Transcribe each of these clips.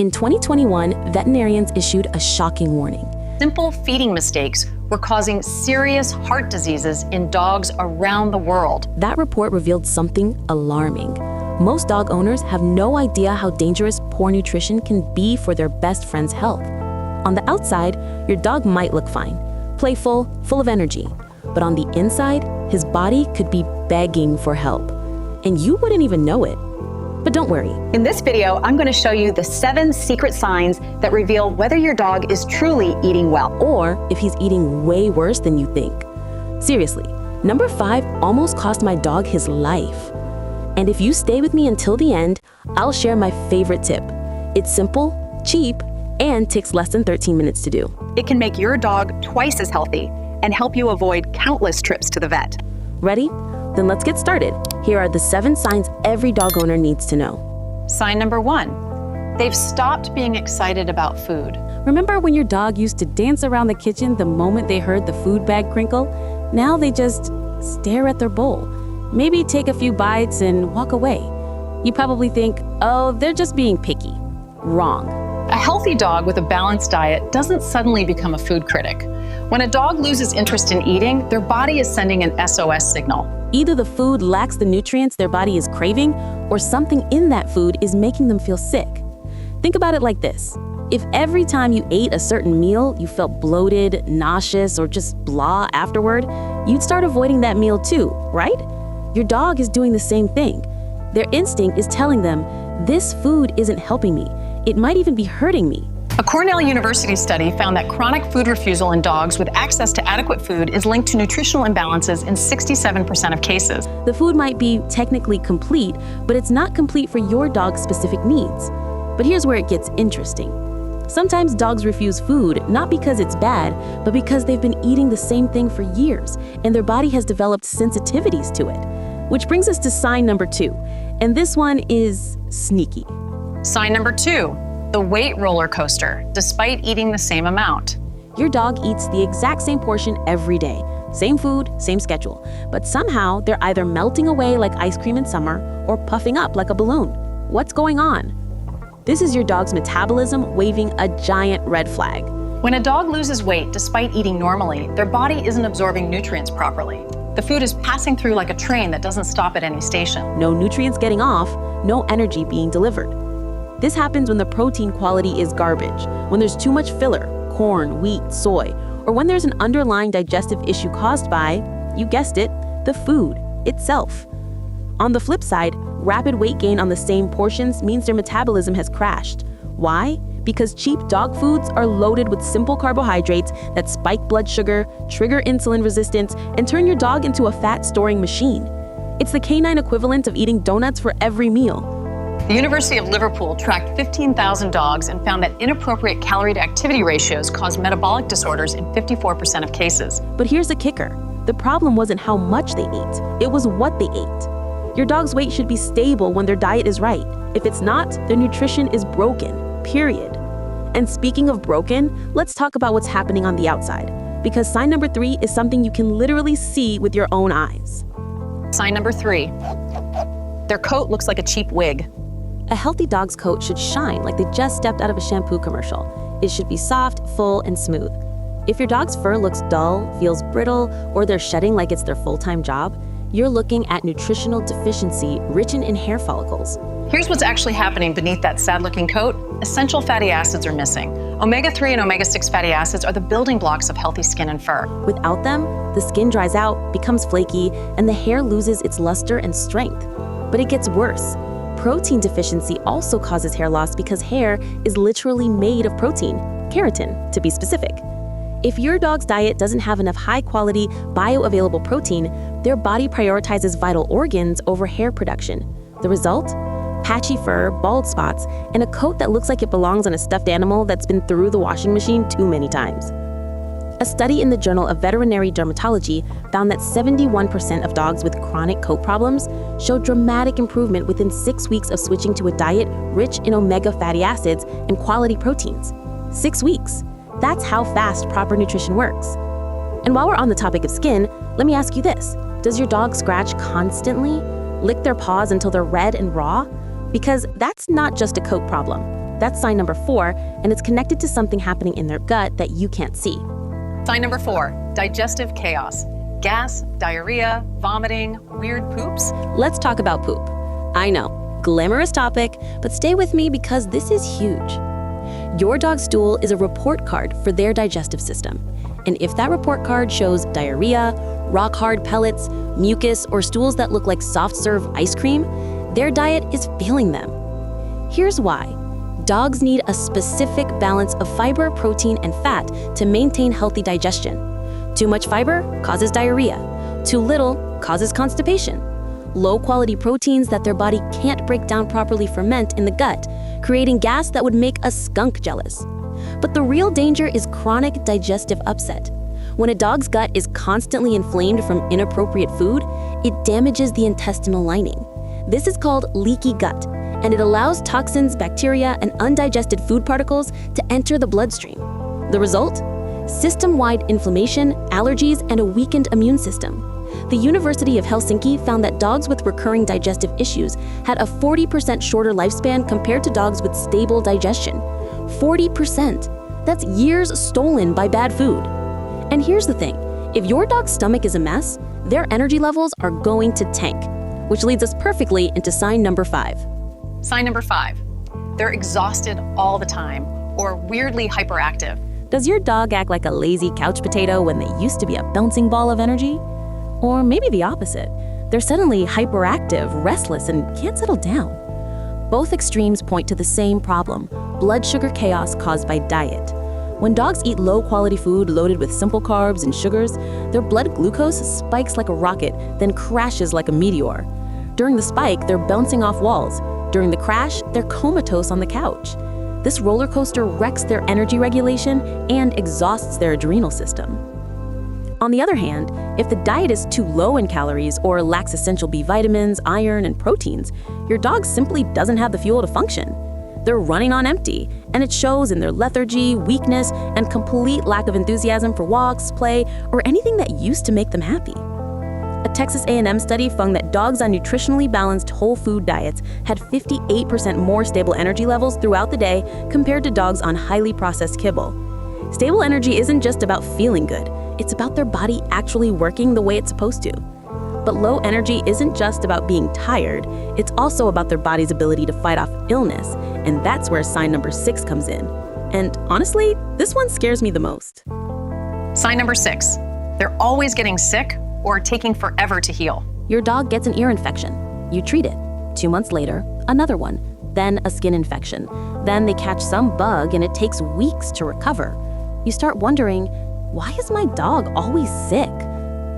In 2021, veterinarians issued a shocking warning. Simple feeding mistakes were causing serious heart diseases in dogs around the world. That report revealed something alarming. Most dog owners have no idea how dangerous poor nutrition can be for their best friend's health. On the outside, your dog might look fine, playful, full of energy. But on the inside, his body could be begging for help. And you wouldn't even know it. But don't worry. In this video, I'm going to show you the 7 secret signs that reveal whether your dog is truly eating well. Or if he's eating way worse than you think. Seriously, number 5 almost cost my dog his life. And if you stay with me until the end, I'll share my favorite tip. It's simple, cheap, and takes less than 13 minutes to do. It can make your dog twice as healthy and help you avoid countless trips to the vet. Ready? Then let's get started. Here are the 7 signs every dog owner needs to know. Sign number 1, they've stopped being excited about food. Remember when your dog used to dance around the kitchen the moment they heard the food bag crinkle? Now they just stare at their bowl. Maybe take a few bites and walk away. You probably think, oh, they're just being picky. Wrong. A healthy dog with a balanced diet doesn't suddenly become a food critic. When a dog loses interest in eating, their body is sending an SOS signal. Either the food lacks the nutrients their body is craving, or something in that food is making them feel sick. Think about it like this. If every time you ate a certain meal, you felt bloated, nauseous, or just blah afterward, you'd start avoiding that meal too, right? Your dog is doing the same thing. Their instinct is telling them, this food isn't helping me. It might even be hurting me. A Cornell University study found that chronic food refusal in dogs with access to adequate food is linked to nutritional imbalances in 67% of cases. The food might be technically complete, but it's not complete for your dog's specific needs. But here's where it gets interesting. Sometimes dogs refuse food, not because it's bad, but because they've been eating the same thing for years, and their body has developed sensitivities to it. Which brings us to sign number 2, and this one is sneaky. Sign number 2, the weight roller coaster, despite eating the same amount. Your dog eats the exact same portion every day. Same food, same schedule. But somehow, they're either melting away like ice cream in summer or puffing up like a balloon. What's going on? This is your dog's metabolism waving a giant red flag. When a dog loses weight despite eating normally, their body isn't absorbing nutrients properly. The food is passing through like a train that doesn't stop at any station. No nutrients getting off, no energy being delivered. This happens when the protein quality is garbage, when there's too much filler, corn, wheat, soy, or when there's an underlying digestive issue caused by, you guessed it, the food itself. On the flip side, rapid weight gain on the same portions means their metabolism has crashed. Why? Because cheap dog foods are loaded with simple carbohydrates that spike blood sugar, trigger insulin resistance, and turn your dog into a fat-storing machine. It's the canine equivalent of eating donuts for every meal. The University of Liverpool tracked 15,000 dogs and found that inappropriate calorie-to-activity ratios cause metabolic disorders in 54% of cases. But here's the kicker. The problem wasn't how much they ate, it was what they ate. Your dog's weight should be stable when their diet is right. If it's not, their nutrition is broken, period. And speaking of broken, let's talk about what's happening on the outside. Because sign number 3 is something you can literally see with your own eyes. Sign number 3, their coat looks like a cheap wig. A healthy dog's coat should shine like they just stepped out of a shampoo commercial. It should be soft, full, and smooth. If your dog's fur looks dull, feels brittle, or they're shedding like it's their full-time job, you're looking at nutritional deficiency written in hair follicles. Here's what's actually happening beneath that sad-looking coat. Essential fatty acids are missing. Omega-3 and omega-6 fatty acids are the building blocks of healthy skin and fur. Without them, the skin dries out, becomes flaky, and the hair loses its luster and strength. But it gets worse. Protein deficiency also causes hair loss because hair is literally made of protein, keratin, to be specific. If your dog's diet doesn't have enough high-quality, bioavailable protein, their body prioritizes vital organs over hair production. The result? Patchy fur, bald spots, and a coat that looks like it belongs on a stuffed animal that's been through the washing machine too many times. A study in the Journal of Veterinary Dermatology found that 71% of dogs with chronic coat problems showed dramatic improvement within 6 weeks of switching to a diet rich in omega fatty acids and quality proteins. 6 weeks. That's how fast proper nutrition works. And while we're on the topic of skin, let me ask you this. Does your dog scratch constantly? Lick their paws until they're red and raw? Because that's not just a coat problem. That's sign number 4, and it's connected to something happening in their gut that you can't see. Sign number 4, digestive chaos. Gas, diarrhea, vomiting, weird poops. Let's talk about poop. I know, glamorous topic, but stay with me because this is huge. Your dog's stool is a report card for their digestive system. And if that report card shows diarrhea, rock-hard pellets, mucus, or stools that look like soft-serve ice cream, their diet is failing them. Here's why. Dogs need a specific balance of fiber, protein, and fat to maintain healthy digestion. Too much fiber causes diarrhea. Too little causes constipation. Low-quality proteins that their body can't break down properly ferment in the gut, creating gas that would make a skunk jealous. But the real danger is chronic digestive upset. When a dog's gut is constantly inflamed from inappropriate food, it damages the intestinal lining. This is called leaky gut, and it allows toxins, bacteria, and undigested food particles to enter the bloodstream. The result? System-wide inflammation, allergies, and a weakened immune system. The University of Helsinki found that dogs with recurring digestive issues had a 40% shorter lifespan compared to dogs with stable digestion. 40%. That's years stolen by bad food. And here's the thing, if your dog's stomach is a mess, their energy levels are going to tank, which leads us perfectly into sign number 5. Sign number 5, they're exhausted all the time or weirdly hyperactive. Does your dog act like a lazy couch potato when they used to be a bouncing ball of energy? Or maybe the opposite. They're suddenly hyperactive, restless, and can't settle down. Both extremes point to the same problem, blood sugar chaos caused by diet. When dogs eat low-quality food loaded with simple carbs and sugars, their blood glucose spikes like a rocket, then crashes like a meteor. During the spike, they're bouncing off walls. During the crash, they're comatose on the couch. This roller coaster wrecks their energy regulation and exhausts their adrenal system. On the other hand, if the diet is too low in calories or lacks essential B vitamins, iron, and proteins, your dog simply doesn't have the fuel to function. They're running on empty, and it shows in their lethargy, weakness, and complete lack of enthusiasm for walks, play, or anything that used to make them happy. A Texas A&M study found that dogs on nutritionally balanced whole food diets had 58% more stable energy levels throughout the day compared to dogs on highly processed kibble. Stable energy isn't just about feeling good, it's about their body actually working the way it's supposed to. But low energy isn't just about being tired, it's also about their body's ability to fight off illness, and that's where sign number 6 comes in. And honestly, this one scares me the most. Sign number 6, they're always getting sick or taking forever to heal. Your dog gets an ear infection. You treat it. 2 months later, another one. Then a skin infection. Then they catch some bug and it takes weeks to recover. You start wondering, why is my dog always sick?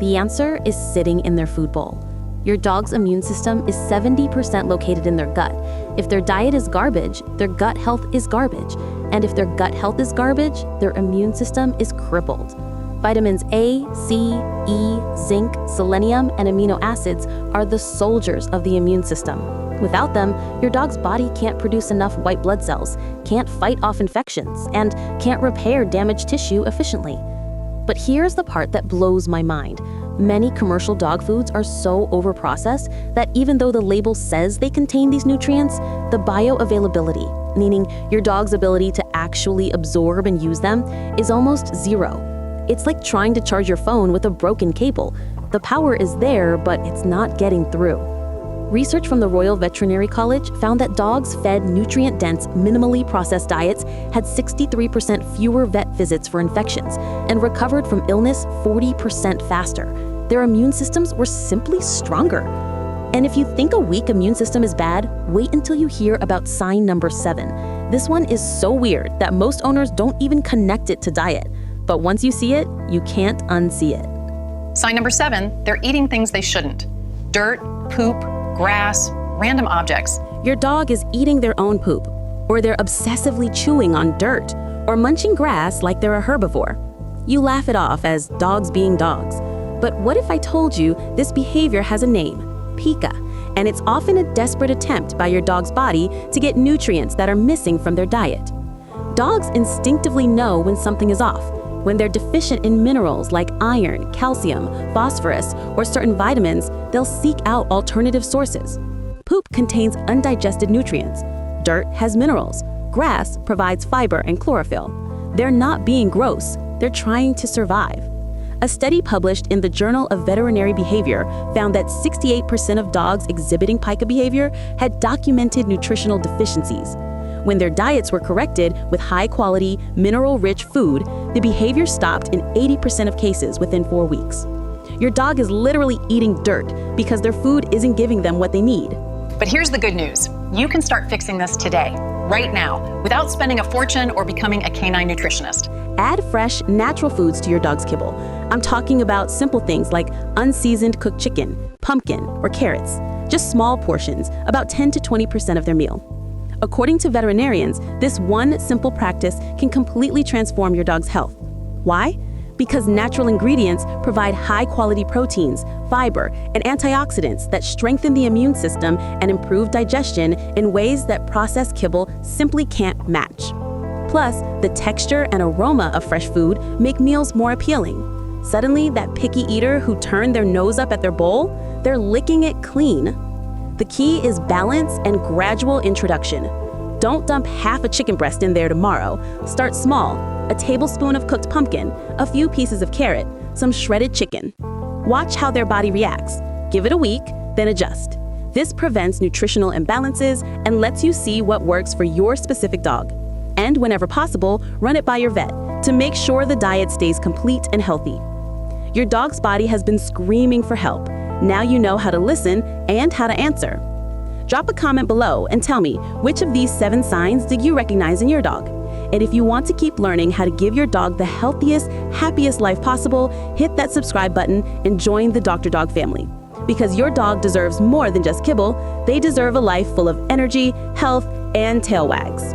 The answer is sitting in their food bowl. Your dog's immune system is 70% located in their gut. If their diet is garbage, their gut health is garbage. And if their gut health is garbage, their immune system is crippled. Vitamins A, C, E, zinc, selenium, and amino acids are the soldiers of the immune system. Without them, your dog's body can't produce enough white blood cells, can't fight off infections, and can't repair damaged tissue efficiently. But here's the part that blows my mind. Many commercial dog foods are so overprocessed that even though the label says they contain these nutrients, the bioavailability, meaning your dog's ability to actually absorb and use them, is almost zero. It's like trying to charge your phone with a broken cable. The power is there, but it's not getting through. Research from the Royal Veterinary College found that dogs fed nutrient-dense, minimally processed diets had 63% fewer vet visits for infections and recovered from illness 40% faster. Their immune systems were simply stronger. And if you think a weak immune system is bad, wait until you hear about sign number 7. This one is so weird that most owners don't even connect it to diet. But once you see it, you can't unsee it. Sign number 7, they're eating things they shouldn't. Dirt, poop, grass, random objects. Your dog is eating their own poop, or they're obsessively chewing on dirt, or munching grass like they're a herbivore. You laugh it off as dogs being dogs. But what if I told you this behavior has a name, pica, and it's often a desperate attempt by your dog's body to get nutrients that are missing from their diet? Dogs instinctively know when something is off, when they're deficient in minerals like iron, calcium, phosphorus, or certain vitamins, they'll seek out alternative sources. Poop contains undigested nutrients. Dirt has minerals. grass provides fiber and chlorophyll. They're not being gross, they're trying to survive. A study published in the Journal of Veterinary Behavior found that 68% of dogs exhibiting pica behavior had documented nutritional deficiencies. When their diets were corrected with high-quality, mineral-rich food, the behavior stopped in 80% of cases within 4 weeks. Your dog is literally eating dirt because their food isn't giving them what they need. But here's the good news. You can start fixing this today, right now, without spending a fortune or becoming a canine nutritionist. Add fresh, natural foods to your dog's kibble. I'm talking about simple things like unseasoned cooked chicken, pumpkin, or carrots. Just small portions, about 10 to 20% of their meal. According to veterinarians, this one simple practice can completely transform your dog's health. Why? Because natural ingredients provide high-quality proteins, fiber, and antioxidants that strengthen the immune system and improve digestion in ways that processed kibble simply can't match. Plus, the texture and aroma of fresh food make meals more appealing. Suddenly, that picky eater who turned their nose up at their bowl, they're licking it clean. The key is balance and gradual introduction. Don't dump half a chicken breast in there tomorrow. Start small. A tablespoon of cooked pumpkin, a few pieces of carrot, some shredded chicken. Watch how their body reacts. Give it a week, then adjust. This prevents nutritional imbalances and lets you see what works for your specific dog. And whenever possible, run it by your vet to make sure the diet stays complete and healthy. Your dog's body has been screaming for help. Now you know how to listen and how to answer. Drop a comment below and tell me, which of these 7 signs did you recognize in your dog? And if you want to keep learning how to give your dog the healthiest, happiest life possible, hit that subscribe button and join the Dr. Dog family. Because your dog deserves more than just kibble, they deserve a life full of energy, health, and tail wags.